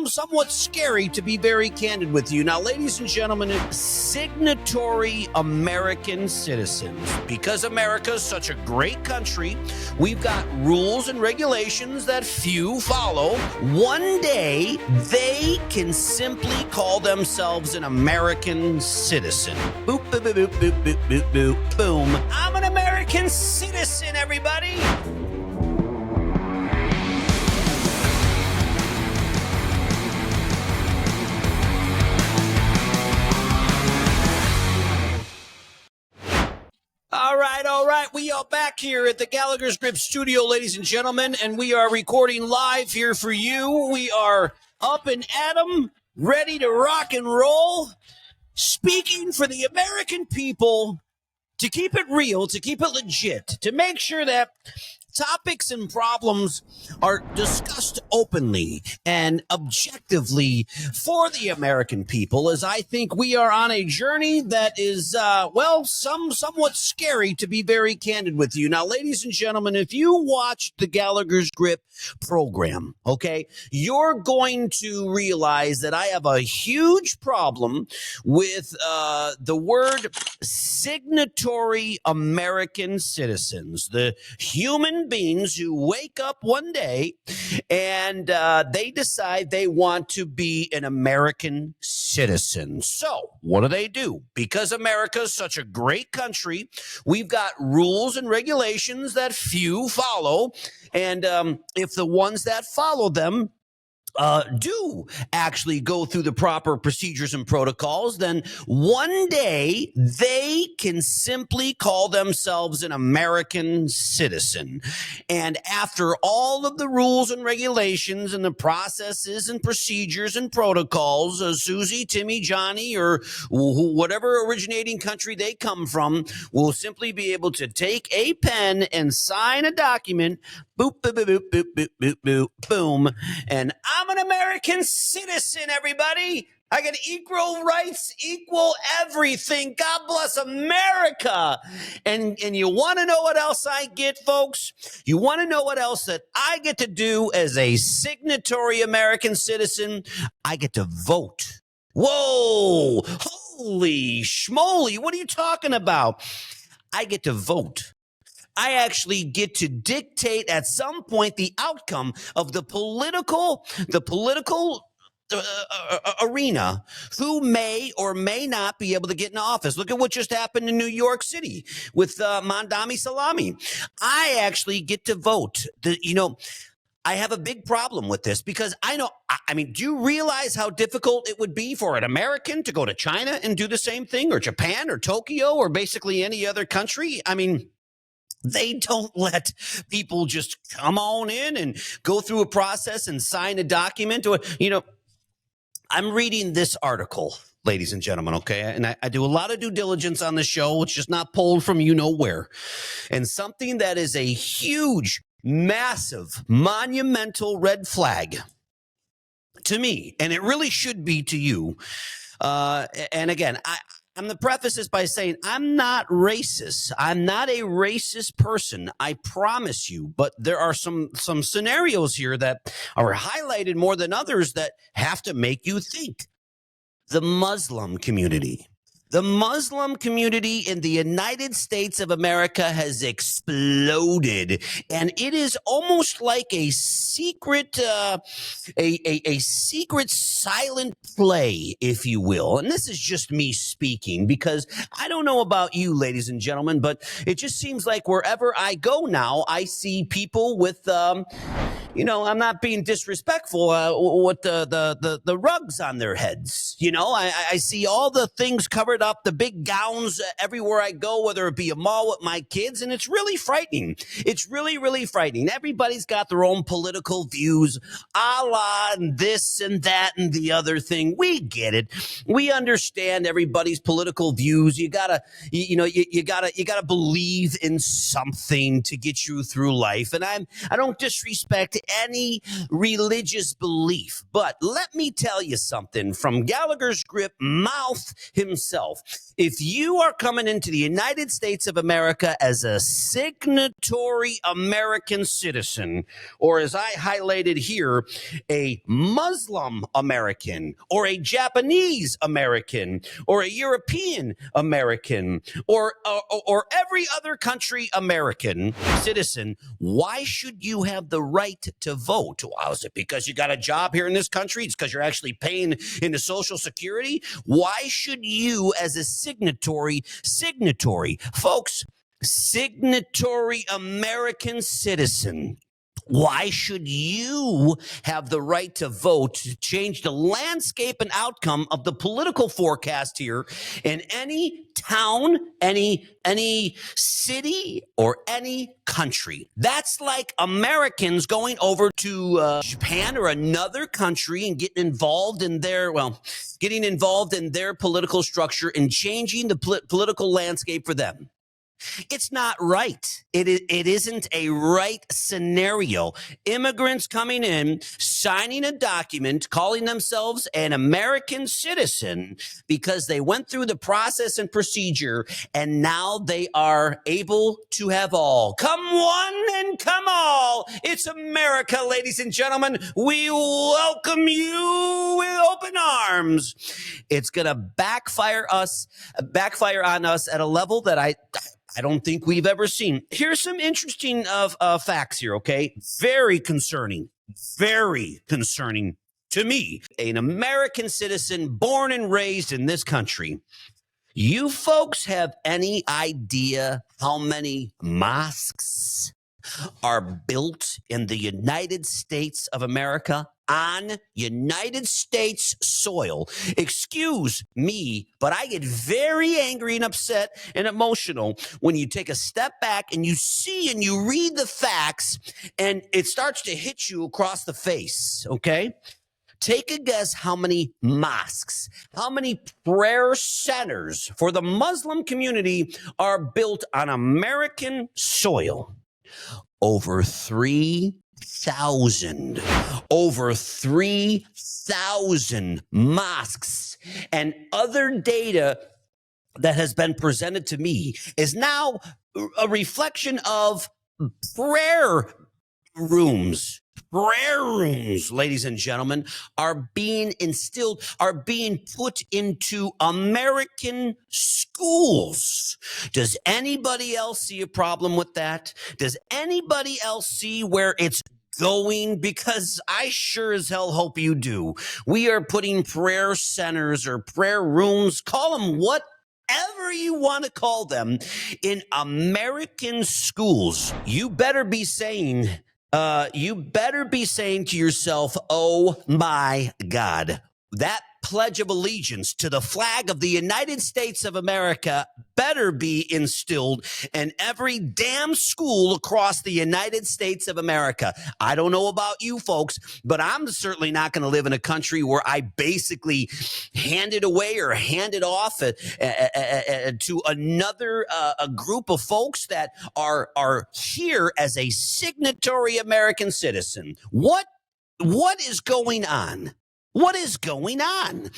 somewhat scary, to be very candid with you. Now, ladies and gentlemen, signatory American citizens, because America is such a great country, we've got rules and regulations that few follow. One day, they can simply call themselves an American citizen. Boop, boop, boop, boop, boop, boop, boop, boop, boom. I'm an American citizen, everybody. All right. We are back here at the Gallagher's Grip studio, ladies and gentlemen, and we are recording live here for you. We are up and at 'em, ready to rock and roll, speaking for the American people, to keep it real, to keep it legit, to make sure that topics and problems are discussed openly and objectively for the American people, as I think we are on a journey that is, somewhat scary, to be very candid with you. Now, ladies and gentlemen, if you watch the Gallagher's Grip program, okay, you're going to realize that I have a huge problem with the word signatory American citizens, the human beings who wake up one day and they decide they want to be an American citizen. So what do? Because America is such a great country, we've got rules and regulations that few follow. And if the ones that follow them do actually go through the proper procedures and protocols, then one day they can simply call themselves an American citizen. And after all of the rules and regulations and the processes and procedures and protocols, Susie, Timmy, Johnny, or whatever originating country they come from, will simply be able to take a pen and sign a document. Boop, boop, boop, boop, boop, boop, boop, boom. And I'm an American citizen, everybody. I get equal rights, equal everything. God bless America. And you want to know what else I get, folks? You want to know what else that I get to do as a signatory American citizen? I get to vote. Whoa, holy schmoly. What are you talking about? I get to vote. I actually get to dictate at some point the outcome of the political arena, who may or may not be able to get in office. Look at what just happened in New York City with Mandami Salami. I actually get to vote. I have a big problem with this because do you realize how difficult it would be for an American to go to China and do the same thing, or Japan or Tokyo or basically any other country? They don't let people just come on in and go through a process and sign a document. I'm reading this article, ladies and gentlemen, okay? And I do a lot of due diligence on the show. It's just not pulled from where. And something that is a huge, massive, monumental red flag to me, and it really should be to you. And again, I'm going to preface this by saying I'm not racist. I'm not a racist person, I promise you. But there are some scenarios here that are highlighted more than others that have to make you think. The Muslim community. The Muslim community in the United States of America has exploded, and it is almost like a secret, a secret silent play, if you will. And this is just me speaking, because I don't know about you, ladies and gentlemen, but it just seems like wherever I go now, I see people with, I'm not being disrespectful, with the rugs on their heads. I see all the things covered up, the big gowns everywhere I go, whether it be a mall with my kids, and it's really frightening. It's really, really frightening. Everybody's got their own political views, a la and this and that and the other thing. We get it. We understand everybody's political views. You gotta believe in something to get you through life. And I don't disrespect any religious belief. But let me tell you something from Gallagher's grip mouth himself. If you are coming into the United States of America as a signatory American citizen, or as I highlighted here, a Muslim American, or a Japanese American, or a European American, or every other country American citizen, why should you have the right to vote? Well, is it because you got a job here in this country? It's because you're actually paying into Social Security? Why should you, as a signatory, folks, signatory American citizen, why should you have the right to vote to change the landscape and outcome of the political forecast here in any town, any city, or any country? That's like Americans going over to Japan or another country and getting involved in their political structure and changing the political landscape for them. It's not right. It isn't a right scenario. Immigrants coming in, signing a document, calling themselves an American citizen because they went through the process and procedure, and now they are able to have all. Come one and come all. It's America, ladies and gentlemen. We welcome you with open arms. It's going to backfire on us at a level that I don't think we've ever seen. Here's some interesting facts here, okay? Very concerning to me. An American citizen born and raised in this country. You folks have any idea how many mosques are built in the United States of America? On United States soil. Excuse me, but I get very angry and upset and emotional when you take a step back and you see and you read the facts and it starts to hit you across the face, okay? Take a guess how many mosques, how many prayer centers for the Muslim community are built on American soil. Over 3,000 mosques, and other data that has been presented to me is now a reflection of prayer rooms, ladies and gentlemen, are being put into American schools. Does anybody else see a problem with that? Does anybody else see where it's going? Because I sure as hell hope you do. We are putting prayer centers or prayer rooms, call them whatever you want to call them, in American schools. You better be saying to yourself, oh my God, that Pledge of Allegiance to the flag of the United States of America better be instilled in every damn school across the United States of America. I don't know about you folks, but I'm certainly not going to live in a country where I basically hand it away or hand it off to another a group of folks that are here as a signatory American citizen. What is going on? What is going on?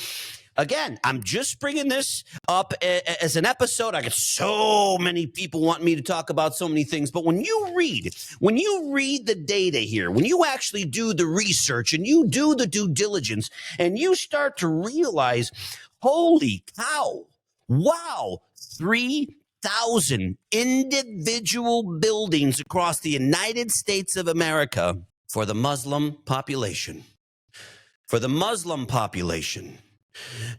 Again, I'm just bringing this up as an episode. I got so many people wanting me to talk about so many things. But when you read the data here, when you actually do the research and you do the due diligence and you start to realize, holy cow, wow, 3,000 individual buildings across the United States of America for the Muslim population.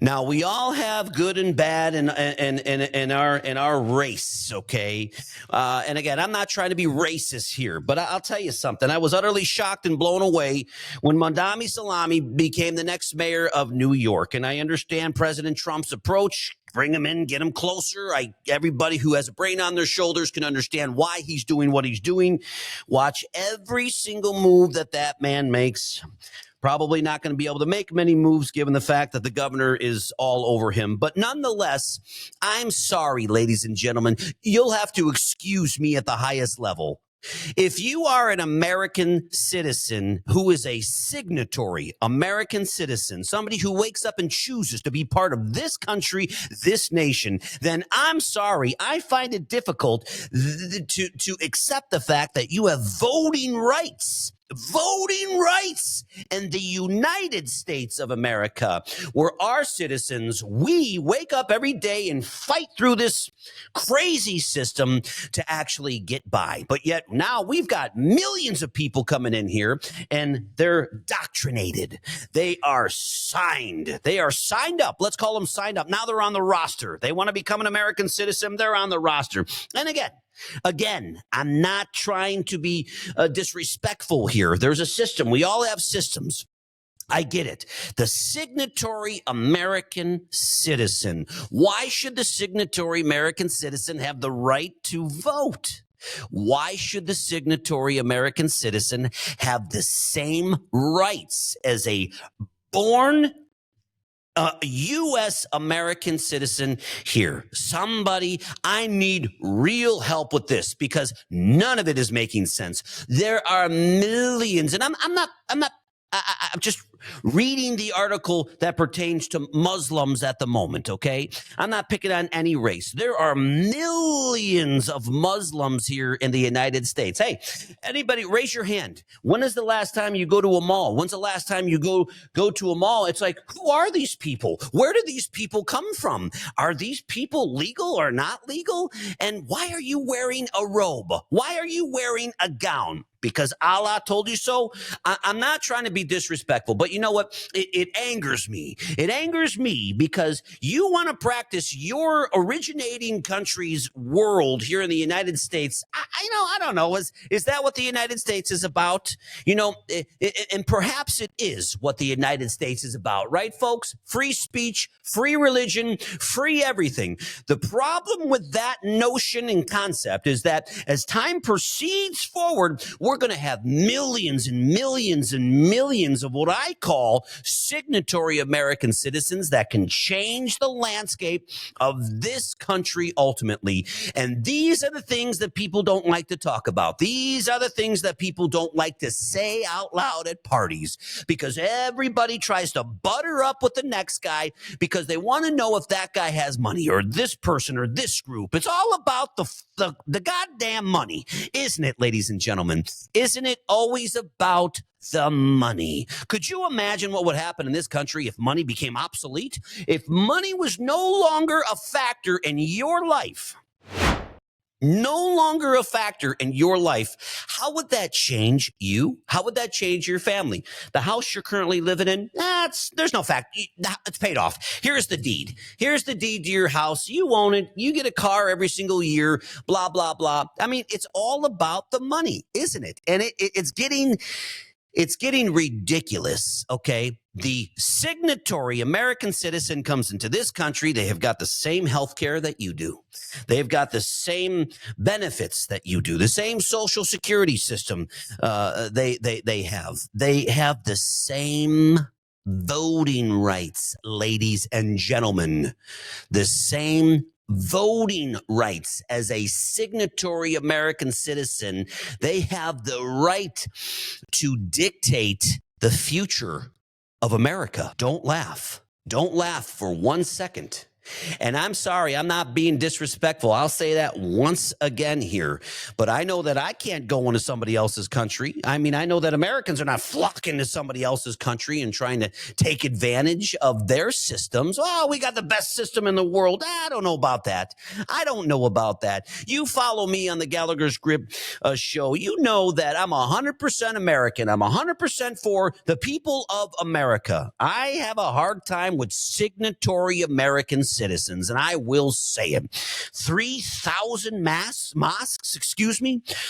Now, we all have good and bad in our race, okay? And again, I'm not trying to be racist here, but I'll tell you something. I was utterly shocked and blown away when Mandami Salami became the next mayor of New York. And I understand President Trump's approach. Bring him in, get him closer. Everybody who has a brain on their shoulders can understand why he's doing what he's doing. Watch every single move that man makes. Probably not going to be able to make many moves given the fact that the governor is all over him. But nonetheless, I'm sorry, ladies and gentlemen. You'll have to excuse me at the highest level. If you are an American citizen who is a signatory American citizen, somebody who wakes up and chooses to be part of this country, this nation, then I'm sorry, I find it difficult to accept the fact that you have voting rights. Voting rights in the United States of America, where our citizens, we wake up every day and fight through this crazy system to actually get by. But yet now we've got millions of people coming in here and they're doctrinated. They are signed. They are signed up. Let's call them signed up. Now they're on the roster. They want to become an American citizen. They're on the roster. And Again, I'm not trying to be disrespectful here. There's a system. We all have systems. I get it. The signatory American citizen. Why should the signatory American citizen have the right to vote? Why should the signatory American citizen have the same rights as a born U.S. American citizen here? Somebody, I need real help with this because none of it is making sense. There are millions, and I'm just reading the article that pertains to Muslims at the moment, okay? I'm not picking on any race. There are millions of Muslims here in the United States. Hey, anybody, raise your hand. When is the last time you go to a mall? When's the last time you go to a mall? It's like, who are these people? Where do these people come from? Are these people legal or not legal? And why are you wearing a robe? Why are you wearing a gown? Because Allah told you so? I'm not trying to be disrespectful, but you know what? It angers me. It angers me because you want to practice your originating country's world here in the United States. I don't know. Is that what the United States is about? You know, and perhaps it is what the United States is about, right, folks? Free speech, free religion, free everything. The problem with that notion and concept is that as time proceeds forward, we're going to have millions and millions and millions of what I call signatory American citizens that can change the landscape of this country ultimately. And these are the things that people don't like to talk about. These are the things that people don't like to say out loud at parties because everybody tries to butter up with the next guy because they want to know if that guy has money or this person or this group. It's all about the goddamn money, isn't it, ladies and gentlemen? Isn't it always about the money? Could you imagine what would happen in this country if money became obsolete? If money was no longer a factor in your life, how would that change you? How would that change your family? The house you're currently living in, there's no fact. It's paid off. Here's the deed. Here's the deed to your house. You own it. You get a car every single year, blah, blah, blah. I mean, it's all about the money, isn't it? And it's getting ridiculous, okay? The signatory American citizen comes into this country. They have got the same health care that you do. They've got the same benefits that you do, the same social security system they have. They have the same voting rights, ladies and gentlemen, the same voting rights as a signatory American citizen. They have the right to dictate the future of America. Don't laugh. Don't laugh for 1 second. And I'm sorry, I'm not being disrespectful. I'll say that once again here. But I know that I can't go into somebody else's country. I mean, I know that Americans are not flocking to somebody else's country and trying to take advantage of their systems. Oh, we got the best system in the world. I don't know about that. I don't know about that. You follow me on the Gallagher's Grip show. You know that I'm 100% American. I'm 100% for the people of America. I have a hard time with signatory American citizens, and I will say it. 3,000 mosques,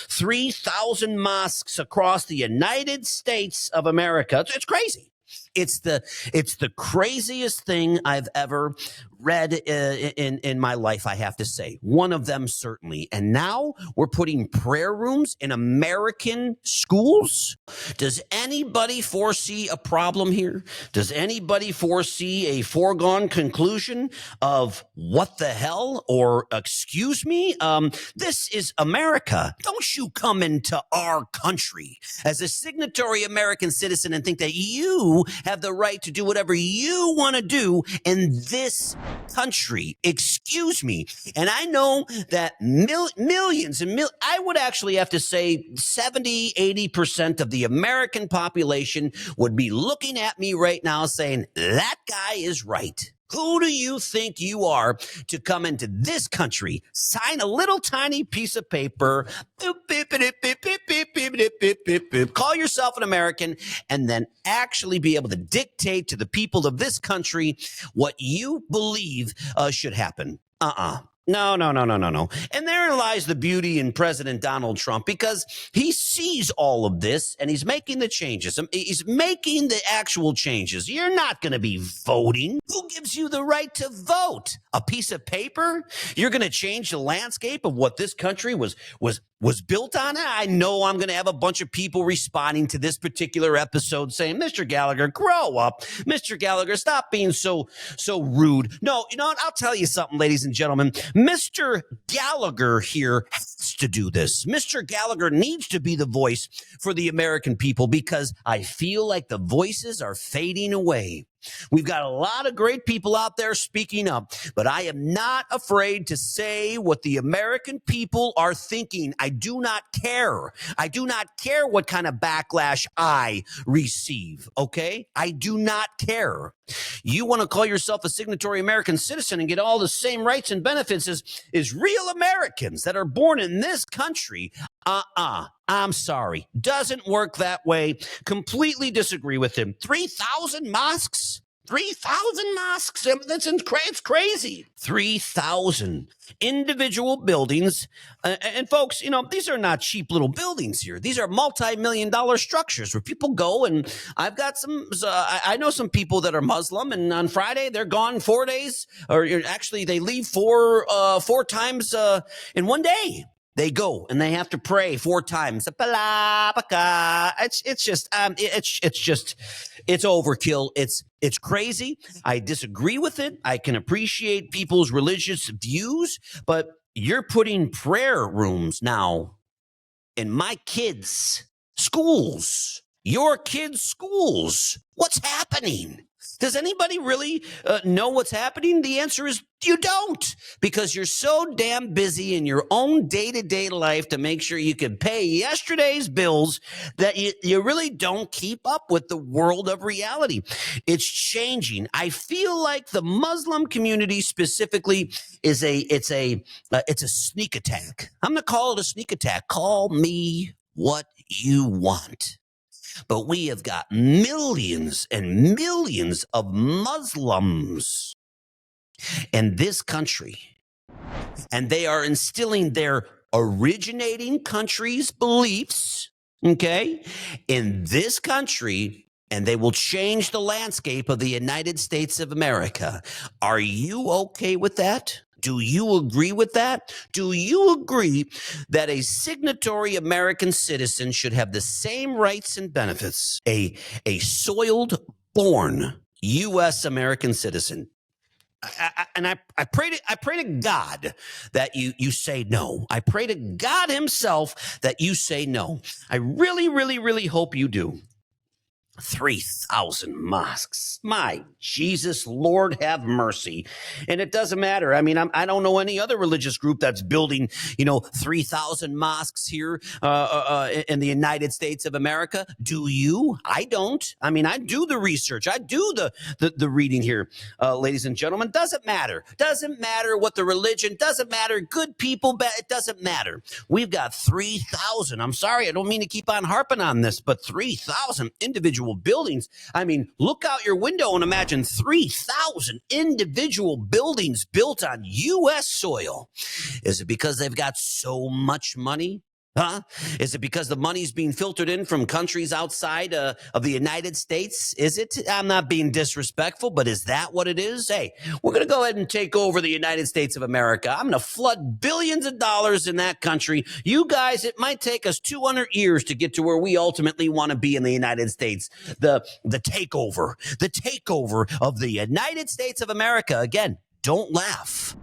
3,000 mosques across the United States of America. It's crazy. It's the craziest thing I've ever read in my life, I have to say. One of them, certainly. And now we're putting prayer rooms in American schools. Does anybody foresee a problem here? Does anybody foresee a foregone conclusion of what the hell, or excuse me? This is America. Don't you come into our country as a signatory American citizen and think that you have the right to do whatever you want to do in this country. Excuse me. And I know that millions and I would actually have to say 70, 80% of the American population would be looking at me right now saying, that guy is right. Who do you think you are to come into this country, sign a little tiny piece of paper, call yourself an American, and then actually be able to dictate to the people of this country what you believe should happen? No. And therein lies the beauty in President Donald Trump, because he sees all of this and he's making the changes. He's making the actual changes. You're not going to be voting. Who gives you the right to vote? A piece of paper? You're going to change the landscape of what this country was built on? I know I'm going to have a bunch of people responding to this particular episode saying, Mr. Gallagher, grow up. Mr. Gallagher, stop being so rude. No, you know what? I'll tell you something, ladies and gentlemen. Mr. Gallagher here has to do this. Mr. Gallagher needs to be the voice for the American people, because I feel like the voices are fading away. We've got a lot of great people out there speaking up, but I am not afraid to say what the American people are thinking. I do not care. I do not care what kind of backlash I receive, okay? I do not care. You want to call yourself a signatory American citizen and get all the same rights and benefits as real Americans that are born in this country. I'm sorry. Doesn't work that way. Completely disagree with him. 3,000 mosques? 3,000 mosques? It's crazy. 3,000 individual buildings. And folks, you know, these are not cheap little buildings here. These are multi-million-dollar structures where people go, and I've got I know some people that are Muslim, and on Friday they're gone 4 days, or actually they leave four times in one day. They go and they have to pray 4 times. It's just overkill. It's crazy. I disagree with it. I can appreciate people's religious views, but you're putting prayer rooms now in my kids' schools. Your kids' schools. What's happening? Does anybody really know what's happening? The answer is you don't, because you're so damn busy in your own day-to-day life to make sure you can pay yesterday's bills that you really don't keep up with the world of reality. It's changing. I feel like the Muslim community specifically is it's a sneak attack. I'm going to call it a sneak attack. Call me what you want. But we have got millions and millions of Muslims in this country, and they are instilling their originating country's beliefs, okay, in this country, and they will change the landscape of the United States of America. Are you okay with that? Do you agree with that? Do you agree that a signatory American citizen should have the same rights and benefits a soiled born U.S. American citizen? I pray to God that you say no. I pray to God himself that you say no. I really, really, really hope you do. 3,000 mosques. My Jesus, Lord have mercy. And it doesn't matter. I mean, I don't know any other religious group that's building, 3,000 mosques here in the United States of America. Do you? I don't. I mean, I do the research. I do the reading here, ladies and gentlemen. Doesn't matter. Doesn't matter what the religion. Doesn't matter. Good people. It doesn't matter. We've got 3,000. I'm sorry. I don't mean to keep on harping on this, but 3,000 individual buildings. I mean, look out your window and imagine 3,000 individual buildings built on U.S. soil. Is it because they've got so much money? Huh? Is it because the money's being filtered in from countries outside of the United States? Is it? I'm not being disrespectful, but is that what it is? Hey, we're going to go ahead and take over the United States of America. I'm going to flood billions of dollars in that country. You guys, it might take us 200 years to get to where we ultimately want to be in the United States. The takeover of the United States of America. Again, don't laugh.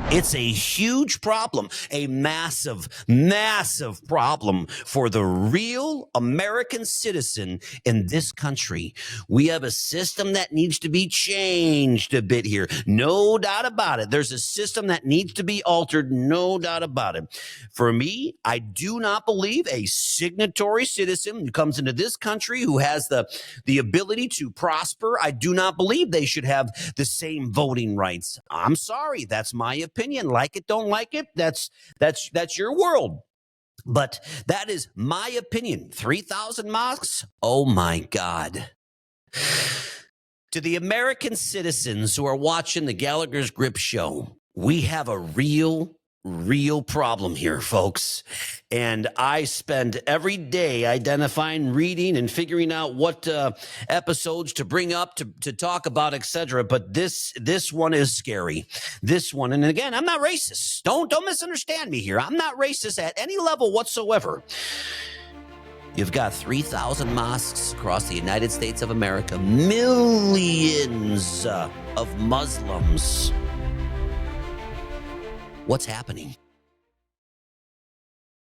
It's a huge problem, a massive, massive problem for the real American citizen in this country. We have a system that needs to be changed a bit here. No doubt about it. There's a system that needs to be altered. No doubt about it. For me, I do not believe a signatory citizen who comes into this country who has the ability to prosper. I do not believe they should have the same voting rights. I'm sorry. That's my opinion. Like it, don't like it, that's your world. But that is my opinion. 3,000 mosques? Oh my God. To the American citizens who are watching the Gallagher's Grip show, we have a real problem here, folks. And I spend every day identifying, reading, and figuring out what episodes to bring up to talk about, etc. But this one is scary. This one, and again, I'm not racist. Don't misunderstand me here. I'm not racist at any level whatsoever. You've got 3,000 mosques across the United States of America, millions of Muslims. What's happening?